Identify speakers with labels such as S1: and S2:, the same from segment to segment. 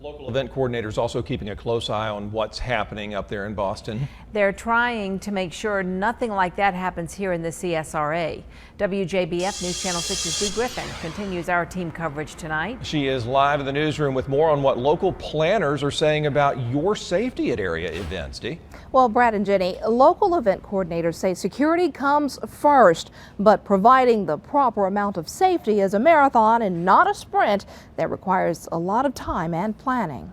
S1: Local event coordinators also keeping a close eye on what's happening up there in Boston.
S2: They're trying to make sure nothing like that happens here in the CSRA. WJBF News Channel 6's Dee Griffin continues our team coverage tonight.
S1: She is live in the newsroom with more on what local planners are saying about your safety at area events. Dee?
S3: Well, Brad and Jenny, local event coordinators say security comes first, but providing the proper amount of safety is a marathon and not a sprint that requires a lot of time and planning.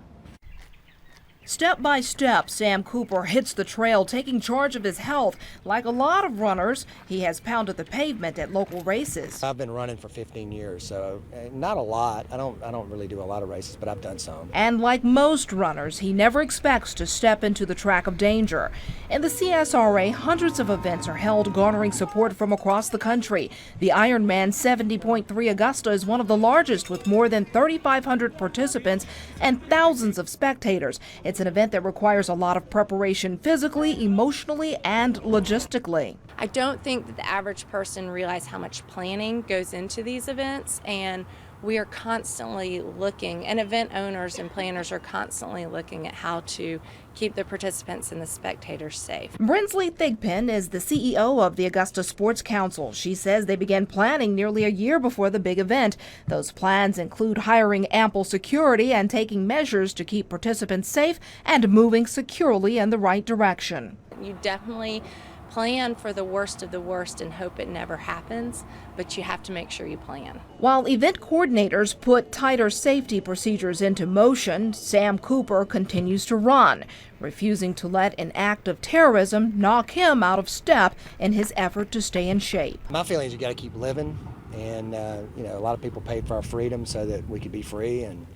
S3: Step by step, Sam Cooper hits the trail, taking charge of his health. Like a lot of runners, he has pounded the pavement at local races.
S4: I've been running for 15 years, so not a lot. I don't really do a lot of races, but I've done some. And like most runners, he never expects to step into the track of danger. In the CSRA, hundreds of events are held, garnering support from across the country. The Ironman 70.3 Augusta is one of the largest, with more than 3,500 participants and thousands of spectators. It's an event that requires a lot of preparation physically, emotionally, and logistically.
S5: I don't think that the average person realizes how much planning goes into these events, and we are constantly looking, and event owners and planners are constantly looking at how to keep the participants and the spectators safe.
S3: Brinsley Thigpen is the CEO of the Augusta Sports Council. She says they began planning nearly a year before the big event. Those plans include hiring ample security and taking measures to keep participants safe and moving securely in the right direction.
S5: You definitely plan for the worst of the worst and hope it never happens, but you have to make sure you plan.
S3: While event coordinators put tighter safety procedures into motion, Sam Cooper continues to run, refusing to let an act of terrorism knock him out of step in his effort to stay in shape.
S4: My feeling is you got to keep living, and a lot of people paid for our freedom so that we could be free, and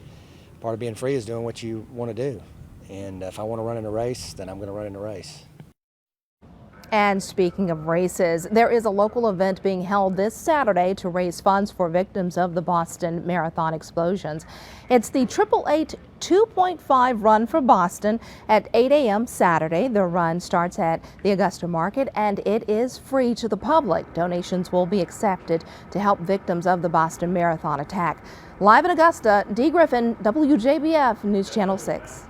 S4: part of being free is doing what you want to do. And if I want to run in a race, then I'm going to run in a race.
S3: And speaking of races, there is a local event being held this Saturday to raise funds for victims of the Boston Marathon explosions. It's the 888 2.5 Run for Boston at 8 a.m. Saturday. The run starts at the Augusta Market and it is free to the public. Donations will be accepted to help victims of the Boston Marathon attack. Live in Augusta, Dee Griffin, WJBF News Channel 6.